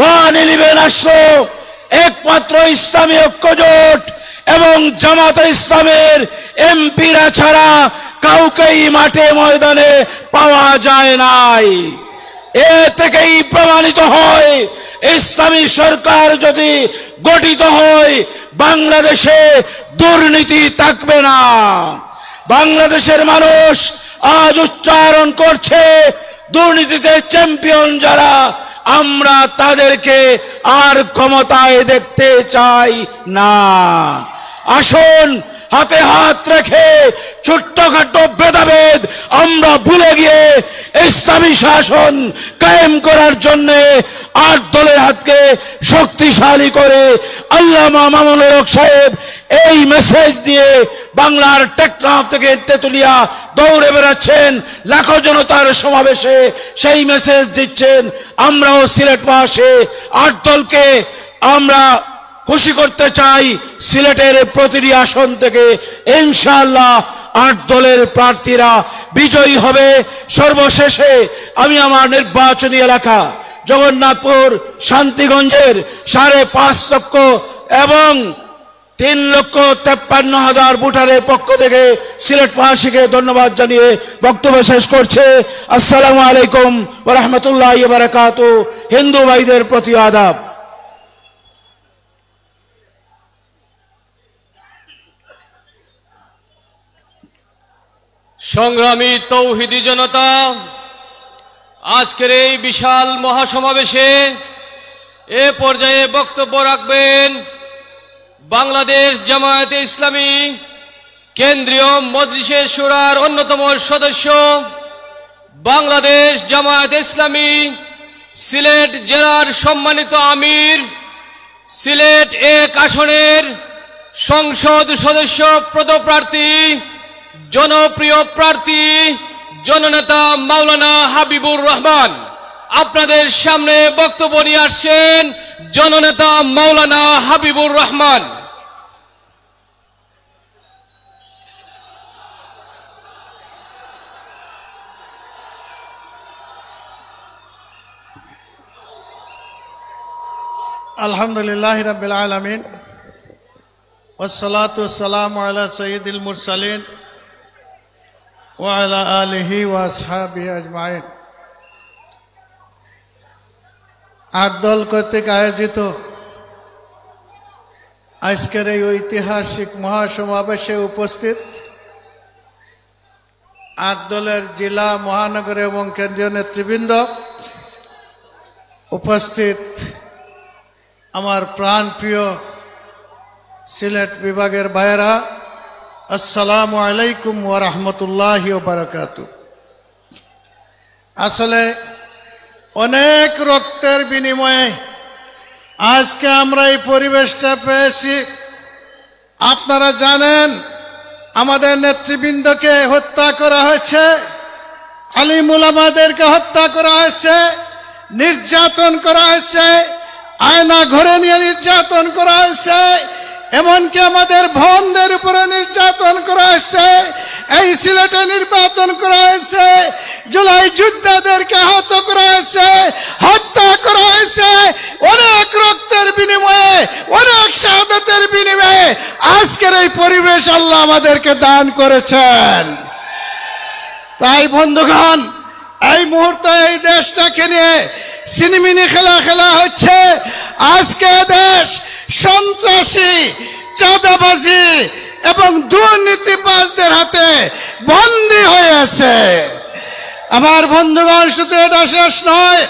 111 আসলো, একমাত্র ইসলামী ঐক্য জোট এবং জামাত ইসলামের এমপিরা ছাড়া কাউকেই মাঠে ময়দানে পাওয়া যায় নাই। এ থেকেই প্রমাণিত হয় ইসলামী সরকার যদি গঠিত হয় বাংলাদেশে দুর্নীতি থাকবে না। বাংলাদেশের মানুষ আজ উচ্চারণ করছে, দুর্নীতিতে চ্যাম্পিয়ন যারা, আমরা তাদেরকে আর ক্ষমতায় দেখতে চাই না। আসুন হাতে হাত রেখে ছোট্টখাটো ভেদাভেদ আমরা ভুলে গিয়ে ইসলামী শাসন কায়েম করার জন্য 8 দলের হাতকে শক্তিশালী করে আল্লামা মামুনুল হক সাহেব এই মেসেজ দিয়ে বাংলার টেকনাফ থেকে তেতুলিয়া দৌড়ে বেড়াচ্ছেন, লাখো জনতার সমাবেশে সেই মেসেজ দিচ্ছেন। আমরাও সিলেটবাসী 8 দলকে আমরা খুশি করতে চাই। সিলেটের প্রতিটি আসন থেকে ইনশাআল্লাহ 8 দলের প্রার্থীরা বিজয়ী হবে। সর্বশেষে আমি আমার নির্বাচনী এলাকা জগন্নাথপুর শান্তিগঞ্জের 5.5 লক্ষ এবং 3,53,000 ভোটারের পক্ষ থেকে সিলেটবাসীকে ধন্যবাদ জানিয়ে বক্তব্য শেষ করছে। আসসালামু আলাইকুম ওয়া রাহমাতুল্লাহি ওয়া বারাকাতুহু। হিন্দু ভাইদের প্রতি আদাব। সংগ্রামী তৌহিদি জনতা, আজকের এই বিশাল মহাসমাবেশে এ পর্যায়ে বক্তব্য রাখবেন বাংলাদেশ জামায়াতে ইসলামী কেন্দ্রীয় মজলিসে শুরার অন্যতম সদস্য, বাংলাদেশ জামায়াত ইসলামী সিলেট জেলার সম্মানিত আমির, সিলেট 1 আসনের সংসদ সদস্য পদপ্রার্থী, জনপ্রিয় প্রার্থী জননেতা মাওলানা হাবিবুর রহমান। আপনাদের সামনে বক্তব্য নিয়ে আসছেন জননেতা মাওলানা হাবিবুর রহমান। আলহামদুলিল্লাহ রাব্বিল আলামিন ওয়াসসালাতু ওয়াসসালামু আলা সাইয়্যিদিল মুরসালিন ওয়া আলা আলিহি ওয়া আসহাবিহি আজমাইন। 8 দল কর্তৃক আয়োজিত আজকের এই ঐতিহাসিক মহাসমাবেশে উপস্থিত 8 দলের জেলা, মহানগর এবং কেন্দ্রীয় নেতৃবৃন্দ, উপস্থিত আমার প্রাণ প্রিয় সিলেট বিভাগের ভাইয়েরা, আসসালামু আলাইকুম ওয়া রাহমাতুল্লাহি ওয়া বারাকাতুহু। আসলে অনেক রক্তের বিনিময়ে আজকে আমরা এই পরিবেশটা পেয়েছি। আপনারা জানেন আমাদের নেতৃবৃন্দকে হত্যা করা হয়েছে, আলিম উলামাদেরকে হত্যা করা হয়েছে, নির্যাতন করা হয়েছে, আয়না ঘরে নিয়ে নির্যাতন করা হয়েছে, এমনকি আমাদের বোনদের উপরে নির্যাতন করা হয়েছে। এই সিলেটে নির্যাতন করা হয়েছে, জুলাই যোদ্ধাদেরকে আহত করা হয়েছে, হত্যা করা হয়েছে। অনেক রক্তের বিনিময়ে, অনেক শাহাদাতের বিনিময়ে আজকের এই পরিবেশ আল্লাহ আমাদেরকে দান করেছেন। তাই বন্ধুগণ, এই মুহূর্তে এই দেশটাকে নিয়ে সিনেমিনি খেলা হচ্ছে। আজকে দেশ সন্ত্রাসী, চাঁদাবাজি এবং দুর্নীতিবাজদের হাতে বন্দী হয়ে আছে। আমার বন্ধুগণ, শুধু এটা শেষ নয়,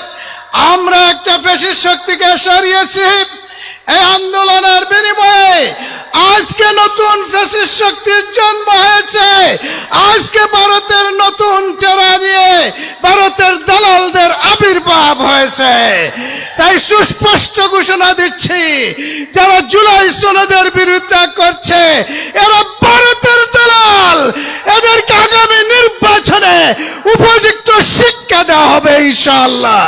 আমরা একটা ফ্যাসিস্ট শক্তিকে সরিয়েছি। এই আন্দোলনের বিনিময়ে আজকে নতুন ফ্যাসিস্ট শক্তির জন্ম হয়েছে। আজকে ভারতের নতুন চেহারা নিয়ে ভারতের দালালদের আবির্ভাব হয়েছে। তাই সুস্পষ্ট ঘোষণা দিচ্ছি, যারা জুলাই সনদের বিরুদ্ধে করছে এরা ভারতের দালাল। এদেরকে আগামী নির্বাচনে উপযুক্ত শিক্ষা দেওয়া হবে ইনশাআল্লাহ।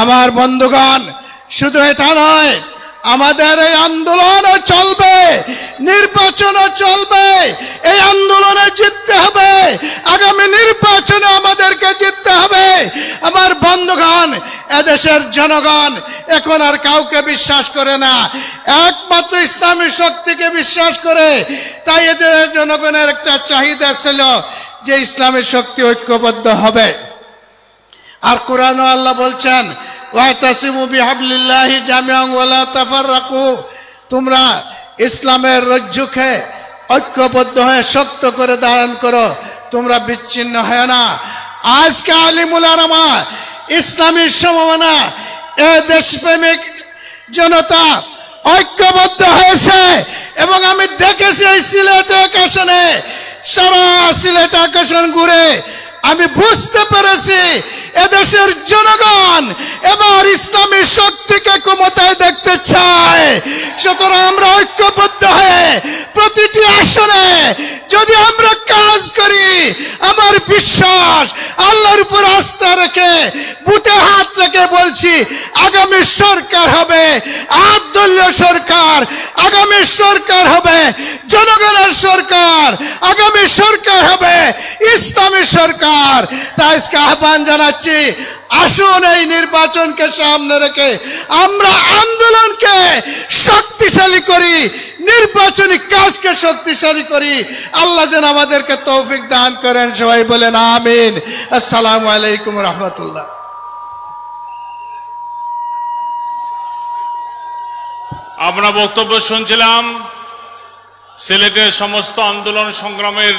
আমার বন্ধুগণ, শুধু এটা নয়, আমাদের এই আন্দোলনও চলবে, নির্বাচনও চলবে। এই আন্দোলনে জিততে হবে, আগামী নির্বাচনে আমাদেরকে জিততে হবে। আমার বন্ধুগণ, এদেশের জনগণ এখন আর কাউকে বিশ্বাস করে না, একমাত্র ইসলামী শক্তিকে বিশ্বাস করে। তাই এদের জনগণের একটা চাহিদা ছিল যে ইসলামী শক্তি ঐক্যবদ্ধ হবে। আর কোরআনে আল্লাহ বলছেন, ওয়াতাসিমু বিহাবলিল্লাহি জামিআন ওয়ালা তাফাররাকু, তোমরা ইসলামের রজ্জুকে ঐক্যবদ্ধ হয়ে শক্ত করে ধারণ করো, তোমরা বিচ্ছিন্ন হয় না। আজকে আলিমুল উলামা, ইসলামী সমমনা, এ দেশপ্রেমিক জনতা ঐক্যবদ্ধ হয়েছে। এবং আমি দেখেছি এই সিলেট আসনে, সারা সিলেট আসন ঘুরে আমি বুঝতে পেরেছি এদেশের জনগণ এবার ইসলামী শক্তিকে ক্ষমতায় দেখতে চায়। সুতরাং আমরা ঐক্যবদ্ধ হয়ে প্রতিটি আসনে যদি আমরা কাজ করি, আমার বিশ্বাস, আল্লাহর উপর আস্থা রেখে বুকে হাত রেখে বলছি, আগামী সরকার হবে আদলীয় সরকার, আগামী সরকার হবে জনগণের সরকার, আগামী সরকার হবে ইসলামী সরকার। তাই আজকে আহ্বান জানাচ্ছি, আসুন এই নির্বাচনকে সামনে রেখে আমরা আন্দোলনকে শক্তিশালী করি, নির্বাচনী কাজকে শক্তিশালী করি। আল্লাহ যেন আমাদেরকে তৌফিক দান করেন। সবাই বলেন আমিন। আসসালামু আলাইকুম রহমতুল্লাহ। আমরা বক্তব্য শুনছিলাম সিলেটের সমস্ত আন্দোলন সংগ্রামের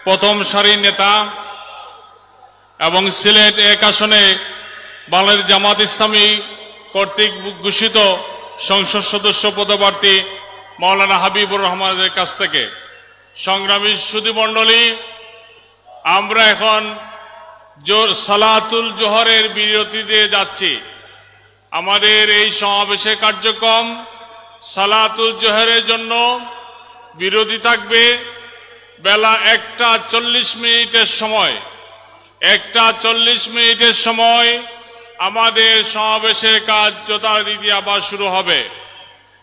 প্রথম সারির নেতা এবং সিলেট 1 আসনে বাংলাদেশ জামাত ইসলামী কর্তৃক ঘোষিত সংসদ সদস্য পদপ্রার্থী মাওলানা হাবিবুর রহমানের কাছ থেকে সংগ্রামী সুধীমণ্ডলী, আমরা এখন সালাতুল জোহরের বিরতিতে যাচ্ছি। আমাদের এই সমাবেশের কার্যক্রম সালাতুল জোহরের জন্য বিরতি থাকবে বেলা 1:40 সময়। 1:40 সময় আমাদের সমাবেশের কাজ যথারীতি আবার শুরু হবে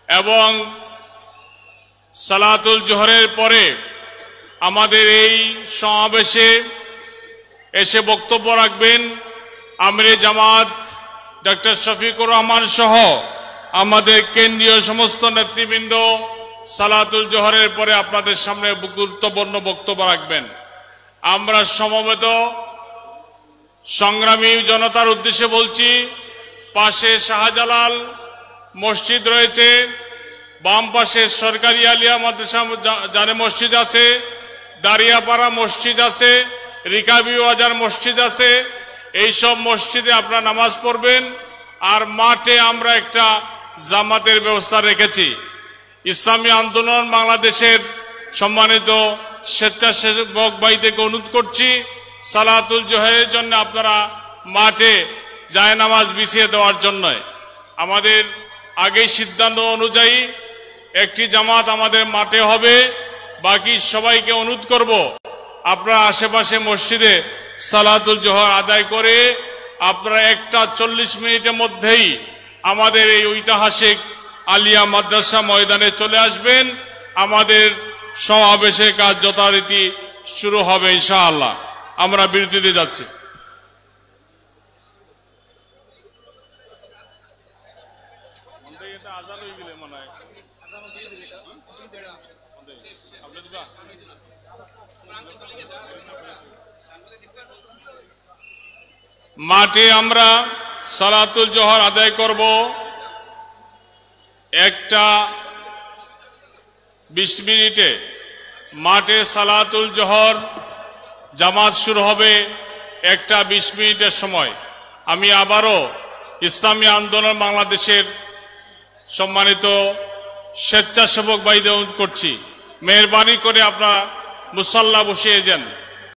এবং সালাতুল জোহরের পরে আমাদের এই সমাবেশে এসে বক্তব্য রাখবেন আমিরে জামাত ডক্টর শফিকুর রহমান সহ আমাদের কেন্দ্রীয় সমস্ত নেতৃবৃন্দ সালাতুল জোহরের পরে আপনাদের সামনে গুরুত্বপূর্ণ বক্তব্য রাখবেন। আমরা সমবেত সংগ্রামী জনতার উদ্দেশ্যে বলছি, পাশে শাহজালাল মসজিদ রয়েছে, বাম পাশে সরকারি আলিয়া মাদ্রাসা জানে মসজিদ আছে, দারিয়াপাড়া মসজিদ আছে, রিকাবি বাজার মসজিদ আছে। এইসব মসজিদে আপনারা নামাজ পড়বেন। আর মাঠে আমরা একটা জামাতের ব্যবস্থা রেখেছি। ইসলামী আন্দোলন বাংলাদেশের সম্মানিত স্বেচ্ছাসেবক ভাইদেরকে অনুরোধ করছি, সালাতুল জোহরের জন্য আপনারা মাঠে জায়নামাজ বিছিয়ে দেওয়ার জন্য। আমাদের আগেই সিদ্ধান্ত অনুযায়ী একটি জামাত আমাদের মাঠে হবে। বাকি সবাইকে অনুরোধ করব, আপনারা আশেপাশে মসজিদে সালাতুল জোহর আদায় করে আপনারা 1:40 মধ্যেই আমাদের এই ঐতিহাসিক আলিয়া মাদ্রাসা ময়দানে চলে আসবেন। আমাদের সমাবেশের কাজ যথারীতি শুরু হবে ইনশাআল্লাহ। আমরা বিরতিতে যাচ্ছি। মাঠে আমরা সালাতুল জোহর আদায় করব 1:20 মাঠে সালাতুল জোহর জামাত শুরু হবে 1:20 সময়। আমি আবারও ইসলামী আন্দোলন বাংলাদেশের সম্মানিত স্বেচ্ছাসেবক ভাইদের অনুরোধ করছি, মেহরবানি করে আপনারা মুসাল্লা বসিয়ে যান।